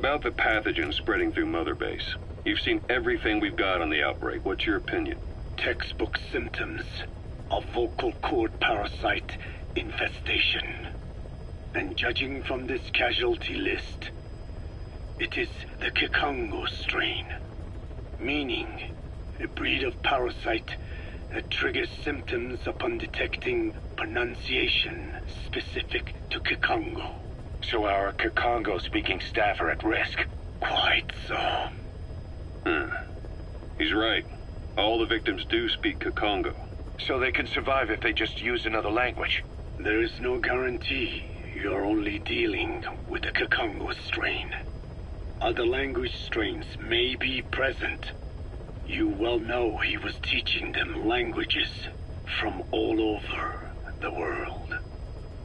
About the pathogen spreading through Mother Base. You've seen everything we've got on the outbreak. What's your opinion? Textbook symptoms of vocal cord parasite infestation. And judging from this casualty list, it is the Kikongo strain, meaning a breed of parasite that triggers symptoms upon detecting pronunciation specific to Kikongo. So our Kikongo-speaking staff are at risk? Quite so. He's right. All the victims do speak Kikongo. So they can survive if they just use another language? There is no guarantee. You're only dealing with the Kikongo strain. Other language strains may be present. You well know he was teaching them languages from all over the world.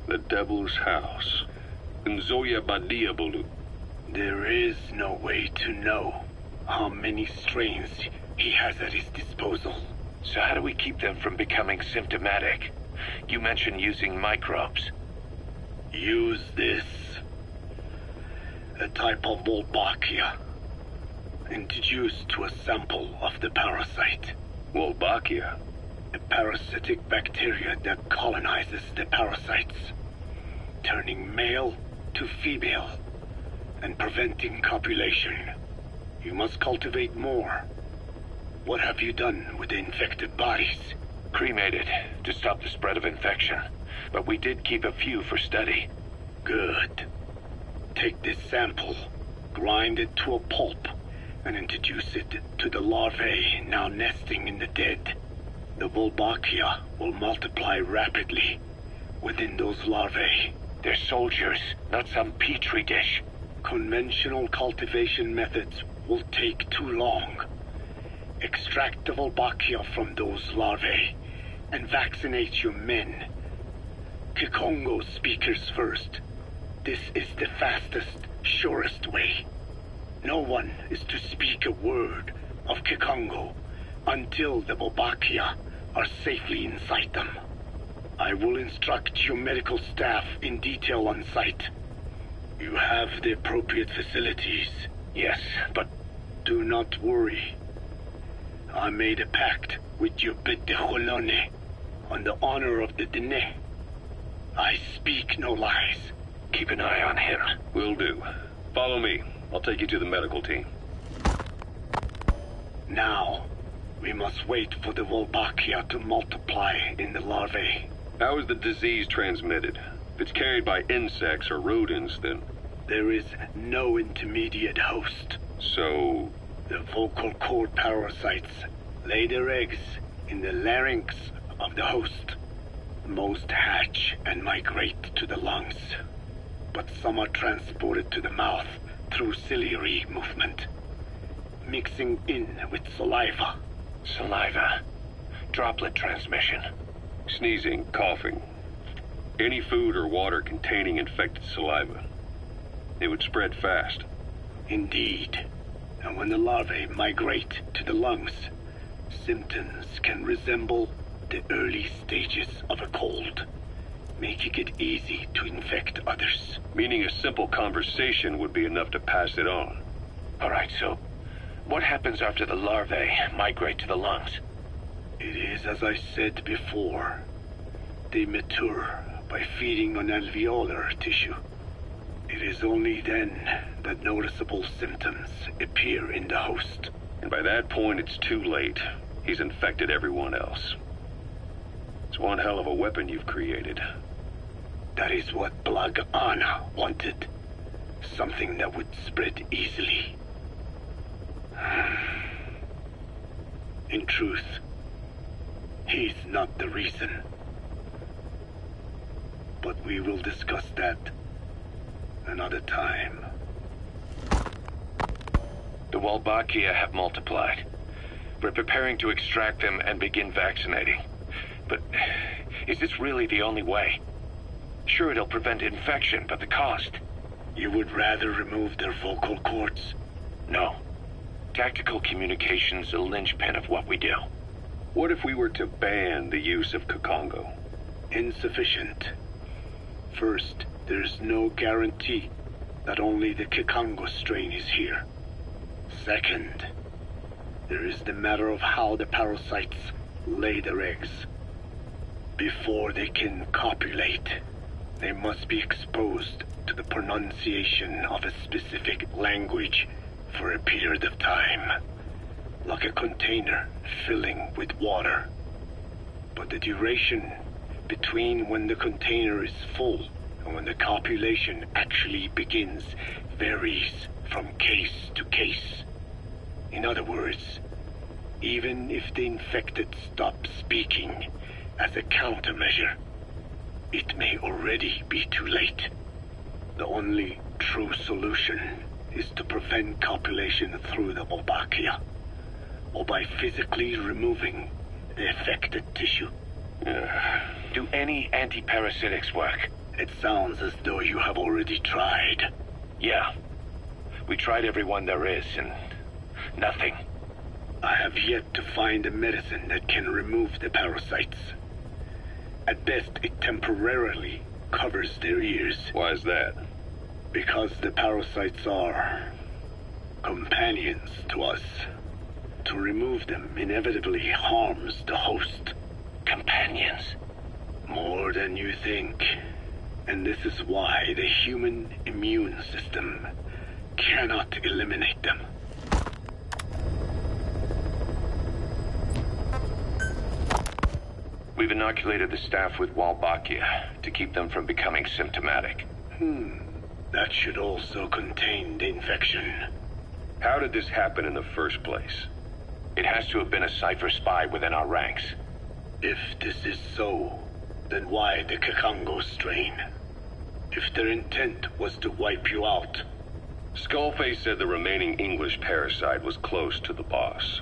The Devil's House. Nzoya Badiabulu. There is no way to know how many strains he has at his disposal. So how do we keep them from becoming symptomatic? You mentioned using microbes. Use this. A type of Wolbachia, introduced to a sample of the parasite. Wolbachia? A parasitic bacteria that colonizes the parasites, turning male to female and preventing copulation. You must cultivate more. What have you done with the infected bodies? Cremated to stop the spread of infection, but we did keep a few for study. Good. Take this sample, grind it to a pulp, and introduce it to the larvae now nesting in the dead. The Wolbachia will multiply rapidly within those larvae. They're soldiers, not some petri dish. Conventional cultivation methods will take too long. Extract the Wolbachia from those larvae and vaccinate your men. Kikongo speakers first. This is the fastest, surest way. No one is to speak a word of Kikongo until the Wolbachia are safely inside them. I will instruct your medical staff in detail on site. You have the appropriate facilities. Yes, but do not worry. I made a pact with your Bit de Holone on the honor of the Dene. I speak no lies. Keep an eye on him. Will do. Follow me. I'll take you to the medical team. Now, we must wait for the Wolbachia to multiply in the larvae. How is the disease transmitted? If it's carried by insects or rodents, then... There is no intermediate host. So... The vocal cord parasites lay their eggs in the larynx of the host. Most hatch and migrate to the lungs, but some are transported to the mouth through ciliary movement, mixing in with saliva. Saliva. Droplet transmission. Sneezing, coughing. Any food or water containing infected saliva. It would spread fast. Indeed. And when the larvae migrate to the lungs, symptoms can resemble the early stages of a cold, making it easy to infect others. Meaning a simple conversation would be enough to pass it on. All right, so what happens after the larvae migrate to the lungs? It is as I said before. They mature by feeding on alveolar tissue. It is only then that noticeable symptoms appear in the host. And by that point, it's too late. He's infected everyone else. It's one hell of a weapon you've created. That is what Blag Anna wanted. Something that would spread easily. In truth, he's not the reason. But we will discuss that another time. The Wolbachia have multiplied. We're preparing to extract them and begin vaccinating. But is this really the only way? Sure, it'll prevent infection, but the cost? You would rather remove their vocal cords? No. Tactical communication's the linchpin of what we do. What if we were to ban the use of Kikongo? Insufficient. First, there's no guarantee that only the Kikongo strain is here. Second, there is the matter of how the parasites lay their eggs. Before they can copulate, they must be exposed to the pronunciation of a specific language for a period of time, like a container filling with water. But the duration between when the container is full and when the copulation actually begins varies from case to case. In other words, even if the infected stop speaking as a countermeasure, it may already be too late. The only true solution is to prevent copulation through the Wolbachia, or by physically removing the affected tissue. Do any anti-parasitics work? It sounds as though you have already tried. Yeah. We tried every one there is, and nothing. I have yet to find a medicine that can remove the parasites. At best, it temporarily covers their ears. Why is that? Because the parasites are companions to us. To remove them inevitably harms the host. Companions? More than you think. And this is why the human immune system cannot eliminate them. We've inoculated the staff with Wolbachia to keep them from becoming symptomatic. That should also contain the infection. How did this happen in the first place? It has to have been a Cypher spy within our ranks. If this is so, then why the Kikongo strain? If their intent was to wipe you out. Skullface said the remaining English parasite was close to the boss.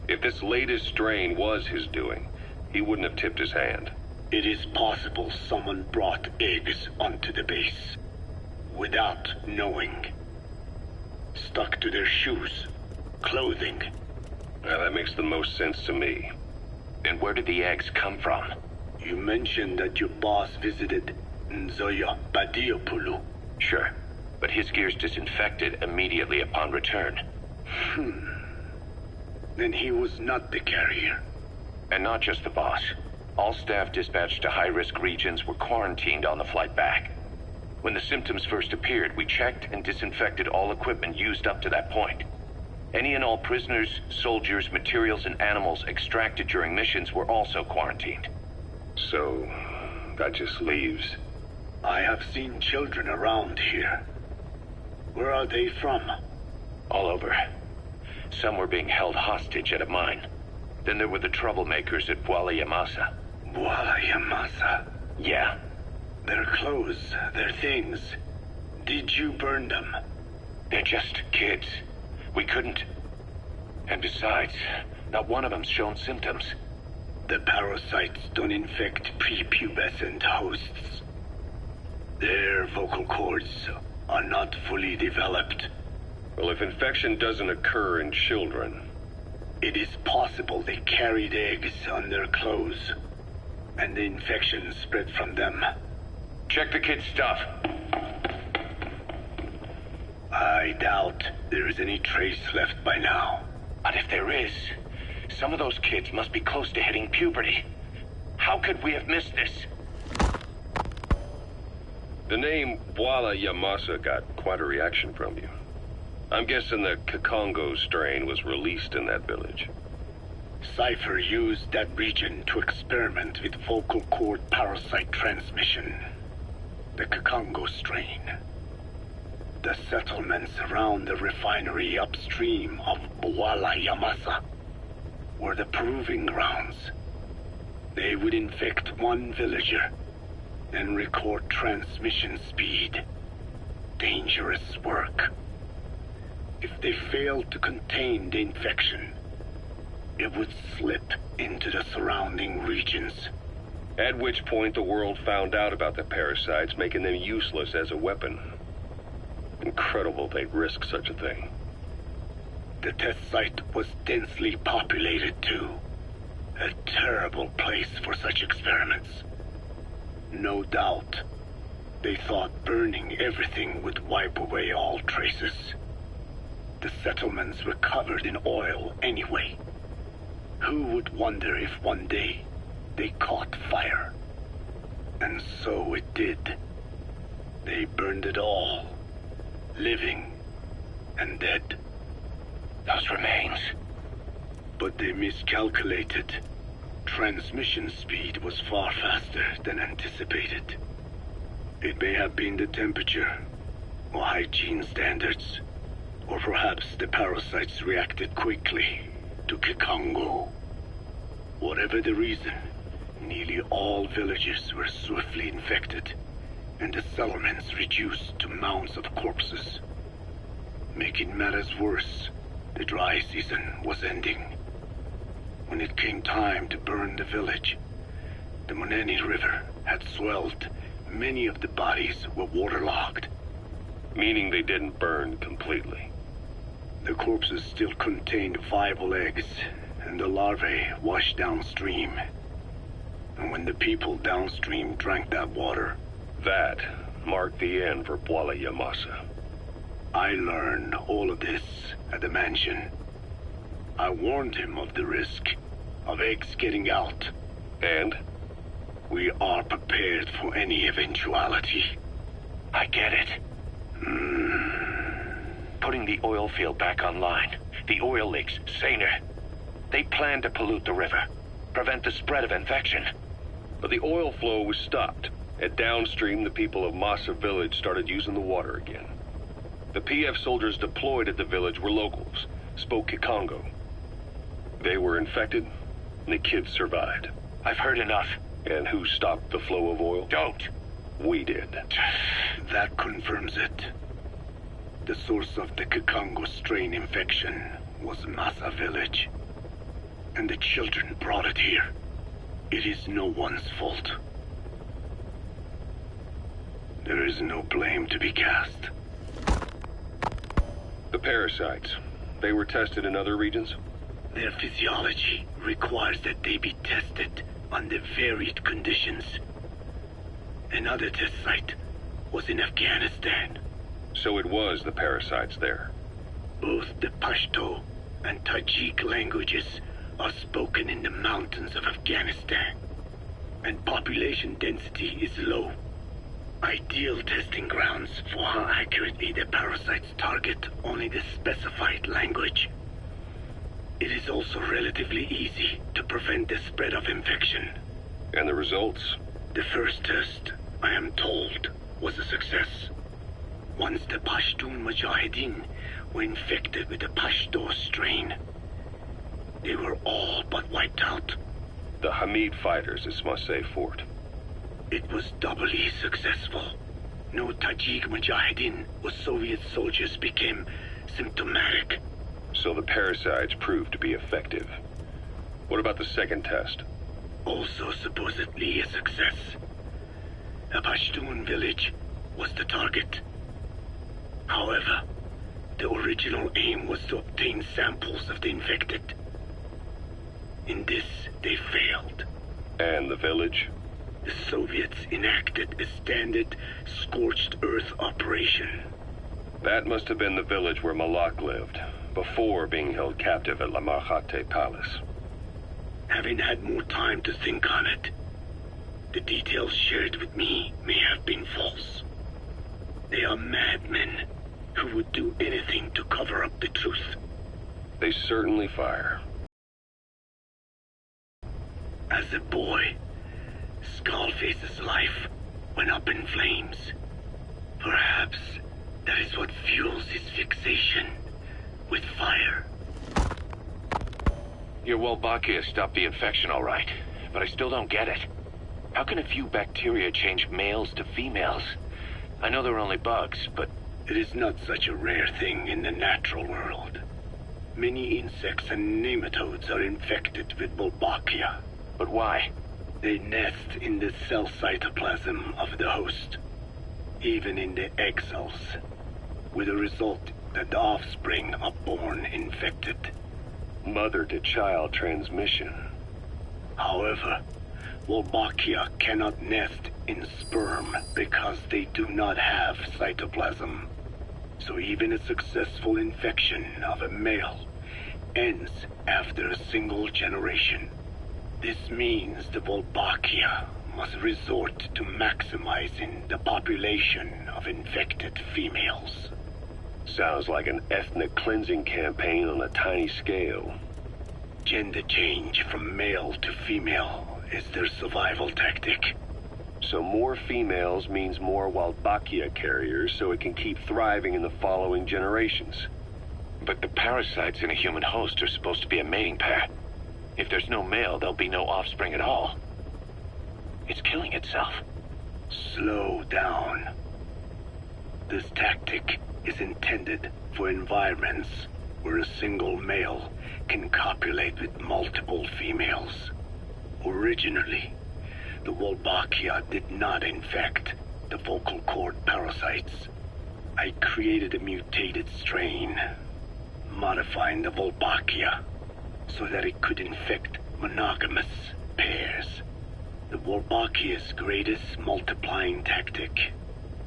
If this latest strain was his doing, he wouldn't have tipped his hand. It is possible someone brought eggs onto the base without knowing. Stuck to their shoes, clothing. Well, that makes the most sense to me. And where did the eggs come from? You mentioned that your boss visited Nzoya Badiopulu. Sure, but his gear's disinfected immediately upon return. Then he was not the carrier. And not just the boss. All staff dispatched to high-risk regions were quarantined on the flight back. When the symptoms first appeared, we checked and disinfected all equipment used up to that point. Any and all prisoners, soldiers, materials, and animals extracted during missions were also quarantined. So, that just leaves... I have seen children around here. Where are they from? All over. Some were being held hostage at a mine. Then there were the troublemakers at Bwala Yamasa. Bwala Yamasa? Yeah. Their clothes, their things. Did you burn them? They're just kids. We couldn't. And besides, not one of them's shown symptoms. The parasites don't infect prepubescent hosts. Their vocal cords are not fully developed. Well, if infection doesn't occur in children... It is possible they carried eggs on their clothes, and the infection spread from them. Check the kid's stuff. I doubt there is any trace left by now. But if there is, some of those kids must be close to hitting puberty. How could we have missed this? The name Bwala Yamasa got quite a reaction from you. I'm guessing the Kikongo strain was released in that village. Cypher used that region to experiment with vocal cord parasite transmission. The Kikongo strain. The settlements around the refinery upstream of Bwala Yamasa were the proving grounds. They would infect one villager, then record transmission speed. Dangerous work. If they failed to contain the infection, it would slip into the surrounding regions. At which point the world found out about the parasites, making them useless as a weapon. Incredible they'd risk such a thing. The test site was densely populated too. A terrible place for such experiments. No doubt, They thought burning everything would wipe away all traces. The settlements were covered in oil anyway. Who would wonder if one day they caught fire? And so it did. They burned it all, living and dead. Those remains. But they miscalculated. Transmission speed was far faster than anticipated. It may have been the temperature, or hygiene standards, or perhaps the parasites reacted quickly to Kikongo. Whatever the reason, nearly all villages were swiftly infected, and the settlements reduced to mounds of corpses. Making matters worse, the dry season was ending. When it came time to burn the village, the Moneni River had swelled. Many of the bodies were waterlogged. Meaning they didn't burn completely. The corpses still contained viable eggs, and the larvae washed downstream. And when the people downstream drank that water, That marked the end for Bwala Yamasa. I learned all of this at the mansion. I warned him of the risk of eggs getting out. And? We are prepared for any eventuality. I get it. Putting the oil field back online. The oil leaks, saner. They plan to pollute the river, prevent the spread of infection. But the oil flow was stopped, and downstream the people of Masa village started using the water again. The PF soldiers deployed at the village were locals, spoke Kikongo. They were infected, and the kids survived. I've heard enough. And who stopped the flow of oil? Don't. We did. That confirms it. The source of the Kikongo strain infection was Masa village. And the children brought it here. It is no one's fault. There is no blame to be cast. The parasites, they were tested in other regions? Their physiology requires that they be tested under varied conditions. Another test site was in Afghanistan. So it was the parasites there. Both the Pashto and Tajik languages are spoken in the mountains of Afghanistan, and population density is low. Ideal testing grounds for how accurately the parasites target only the specified language. It is also relatively easy to prevent the spread of infection. And the results? The first test, I am told, was a success. Once the Pashtun Mujahideen were infected with the Pashto strain, they were all but wiped out. The Hamid fighters at Smasei Fort. It was doubly successful. No Tajik Mujahideen or Soviet soldiers became symptomatic. So the parasites proved to be effective. What about the second test? Also supposedly a success. A Pashtun village was the target. However, the original aim was to obtain samples of the infected. In this, they failed. And the village? The Soviets enacted a standard scorched earth operation. That must have been the village where Malak lived, before being held captive at La Marjate Palace. Having had more time to think on it, the details shared with me may have been false. They are madmen who would do anything to cover up the truth. They certainly fire. As a boy, Skullface's life went up in flames. Perhaps that is what fuels his fixation with fire. Your Wolbachia stopped the infection all right, but I still don't get it. How can a few bacteria change males to females? I know they're only bugs, but... It is not such a rare thing in the natural world. Many insects and nematodes are infected with Wolbachia. But why? They nest in the cell cytoplasm of the host, even in the egg cells, with the result that the offspring are born infected. Mother-to-child transmission. However, Wolbachia cannot nest in sperm because they do not have cytoplasm. So even a successful infection of a male ends after a single generation. This means the Wolbachia must resort to maximizing the population of infected females. Sounds like an ethnic cleansing campaign on a tiny scale. Gender change from male to female is their survival tactic. So more females means more Wolbachia carriers, so it can keep thriving in the following generations. But the parasites in a human host are supposed to be a mating pair. If there's no male, there'll be no offspring at all. It's killing itself. Slow down. This tactic is intended for environments where a single male can copulate with multiple females. Originally, the Wolbachia did not infect the vocal cord parasites. I created a mutated strain, modifying the Wolbachia so that it could infect monogamous pairs. The Wolbachia's greatest multiplying tactic,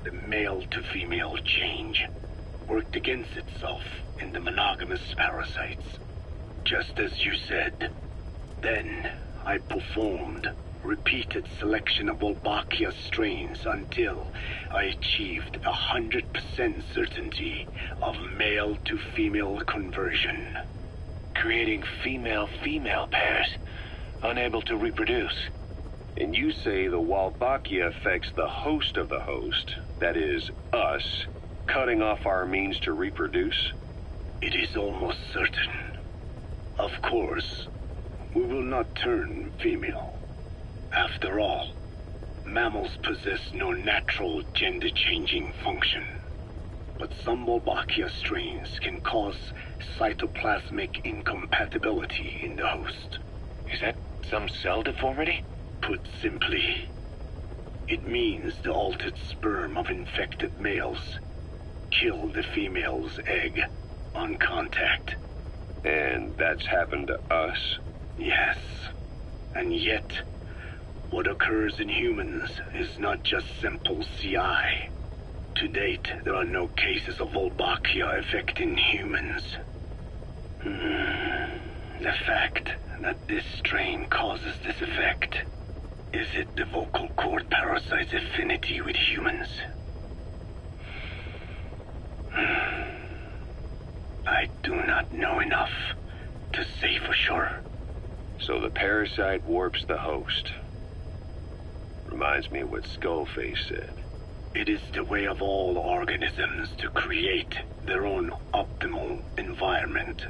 the male-to-female change, worked against itself in the monogamous parasites, just as you said. Then I performed repeated selection of Wolbachia strains until I achieved 100% certainty of male-to-female conversion. Creating female-female pairs, unable to reproduce. And you say the Wolbachia affects the host of the host, that is, us, cutting off our means to reproduce? It is almost certain. Of course, we will not turn female. After all, mammals possess no natural gender-changing function. But some Wolbachia strains can cause cytoplasmic incompatibility in the host. Is that some cell deformity? Put simply, it means the altered sperm of infected males kill the female's egg on contact. And that's happened to us? Yes. And yet, what occurs in humans is not just simple CI. To date, there are no cases of Wolbachia affecting humans. The fact that this strain causes this effect, is it the vocal cord parasite's affinity with humans? I do not know enough to say for sure. So the parasite warps the host. Reminds me of what Skullface said. It is the way of all organisms to create their own optimal environment.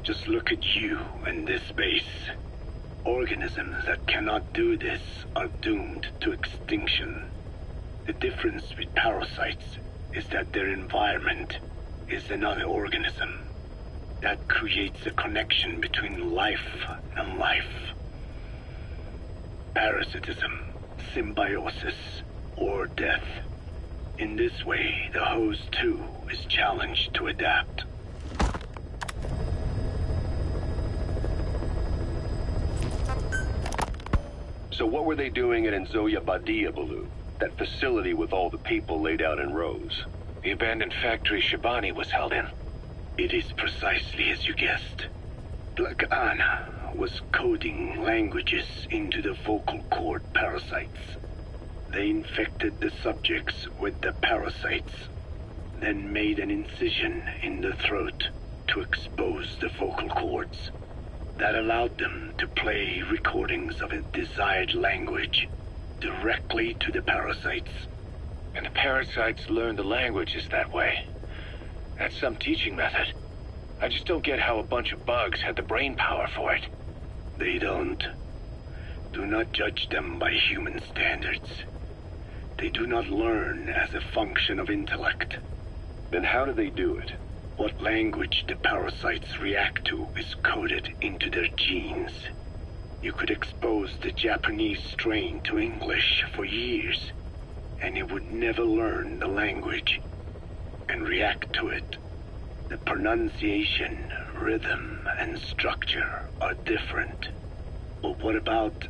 Just look at you and this base. Organisms that cannot do this are doomed to extinction. The difference with parasites is that their environment is another organism. That creates a connection between life and life. Parasitism, symbiosis, or death. In this way, the host too is challenged to adapt. So what were they doing at Nzoya Badia, Baloo? That facility with all the people laid out in rows? The abandoned factory Shabani was held in. It is precisely as you guessed. Black Anna was coding languages into the vocal cord parasites. They infected the subjects with the parasites, then made an incision in the throat to expose the vocal cords. That allowed them to play recordings of a desired language directly to the parasites. And the parasites learn the languages that way. That's some teaching method. I just don't get how a bunch of bugs had the brain power for it. They don't. Do not judge them by human standards. They do not learn as a function of intellect. Then how do they do it? What language the parasites react to is coded into their genes. You could expose the Japanese strain to English for years, and it would never learn the language and react to it. The pronunciation, rhythm, and structure are different. But what about,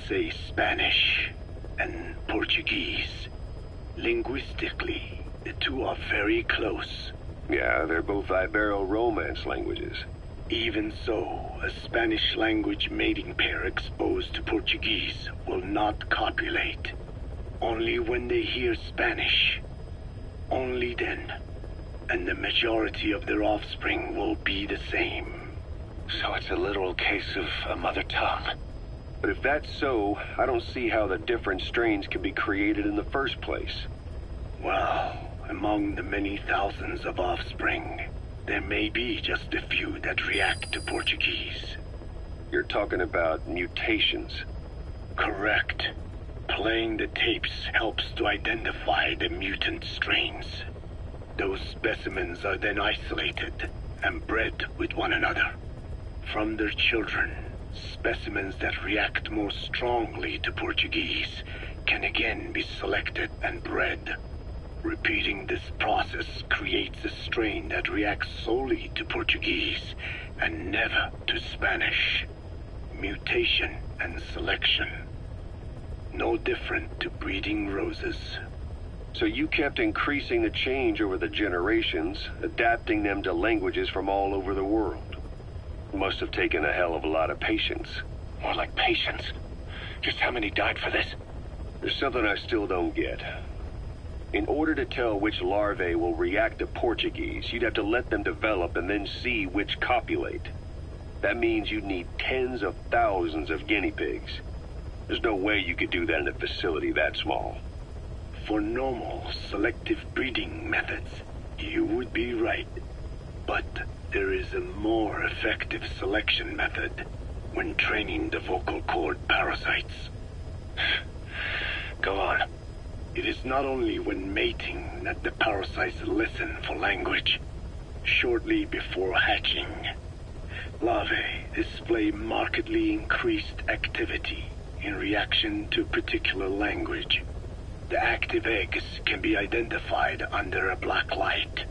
say, Spanish? and Portuguese. Linguistically, the two are very close. Yeah, they're both Ibero-Romance languages. Even so, a Spanish language mating pair exposed to Portuguese will not copulate. Only when they hear Spanish. Only then. And the majority of their offspring will be the same. So it's a literal case of a mother tongue. But if that's so, I don't see how the different strains can be created in the first place. Well, among the many thousands of offspring, there may be just a few that react to Portuguese. You're talking about mutations. Correct. Playing the tapes helps to identify the mutant strains. Those specimens are then isolated and bred with one another. From their children, specimens that react more strongly to Portuguese can again be selected and bred. Repeating this process creates a strain that reacts solely to Portuguese and never to Spanish. Mutation and selection. No different to breeding roses. So you kept increasing the change over the generations, adapting them to languages from all over the world. Must have taken a hell of a lot of patience. More like patience. Just how many died for this? There's something I still don't get. In order to tell which larvae will react to Portuguese, you'd have to let them develop and then see which copulate. That means you'd need tens of thousands of guinea pigs. There's no way you could do that in a facility that small. For normal selective breeding methods, you would be right. But there is a more effective selection method when training the vocal cord parasites. Go on. It is not only when mating that the parasites listen for language. Shortly before hatching, larvae display markedly increased activity in reaction to particular language. The active eggs can be identified under a black light,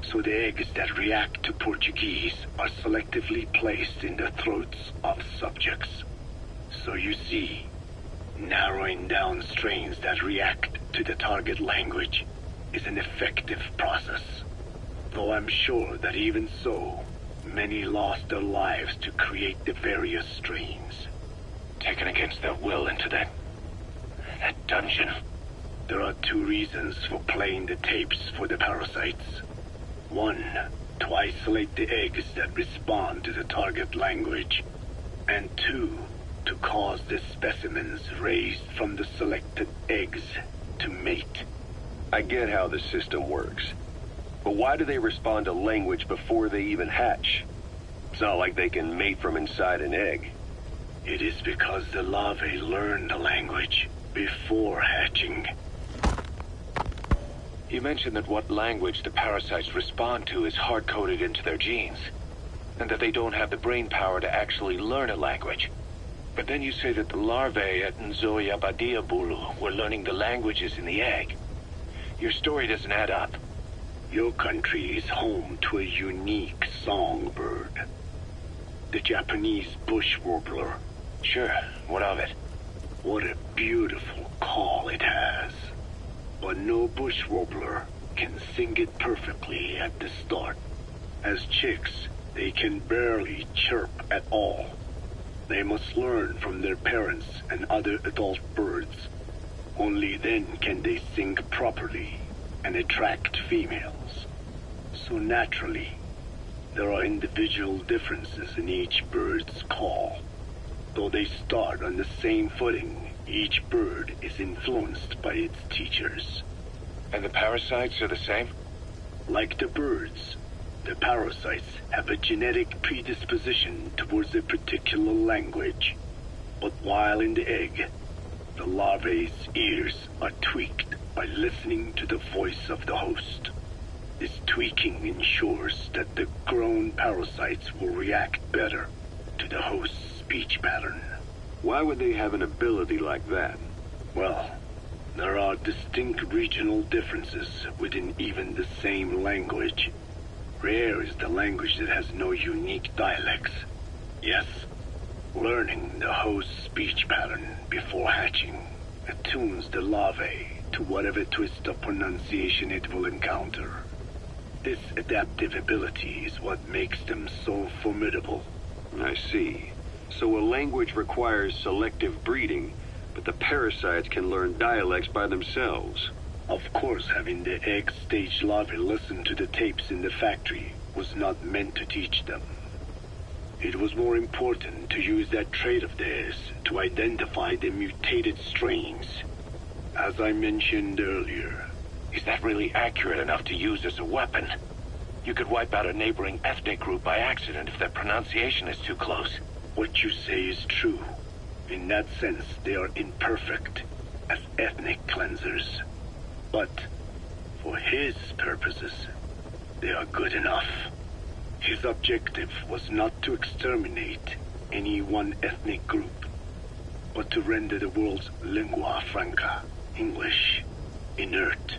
so the eggs that react to Portuguese are selectively placed in the throats of subjects. So you see, narrowing down strains that react to the target language is an effective process. Though I'm sure that even so, many lost their lives to create the various strains. Taken against their will into that dungeon. There are two reasons for playing the tapes for the parasites. One, to isolate the eggs that respond to the target language. And two, to cause the specimens raised from the selected eggs to mate. I get how the system works. But why do they respond to language before they even hatch? It's not like they can mate from inside an egg. It is because the larvae learn the language before hatching. You mentioned that what language the parasites respond to is hard-coded into their genes, and that they don't have the brain power to actually learn a language. But then you say that the larvae at Nzoia Badia Bulu were learning the languages in the egg. Your story doesn't add up. Your country is home to a unique songbird. The Japanese bush warbler. Sure, what of it? What a beautiful call it has. But no bush warbler can sing it perfectly at the start. As chicks, they can barely chirp at all. They must learn from their parents and other adult birds. Only then can they sing properly and attract females. So naturally, there are individual differences in each bird's call. Though they start on the same footing, each bird is influenced by its teachers. And the parasites are the same? Like the birds, the parasites have a genetic predisposition towards a particular language. But while in the egg, the larvae's ears are tweaked by listening to the voice of the host. This tweaking ensures that the grown parasites will react better to the host's speech pattern. Why would they have an ability like that? Well, there are distinct regional differences within even the same language. Rare is the language that has no unique dialects. Yes, learning the host's speech pattern before hatching attunes the larvae to whatever twist of pronunciation it will encounter. This adaptive ability is what makes them so formidable. I see. So a language requires selective breeding, but the parasites can learn dialects by themselves. Of course, having the egg-stage larvae listen to the tapes in the factory was not meant to teach them. It was more important to use that trait of theirs to identify the mutated strains. As I mentioned earlier. Is that really accurate enough to use as a weapon? You could wipe out a neighboring ethnic group by accident if their pronunciation is too close. What you say is true. In that sense, they are imperfect as ethnic cleansers. But for his purposes, they are good enough. His objective was not to exterminate any one ethnic group, but to render the world's lingua franca, English, inert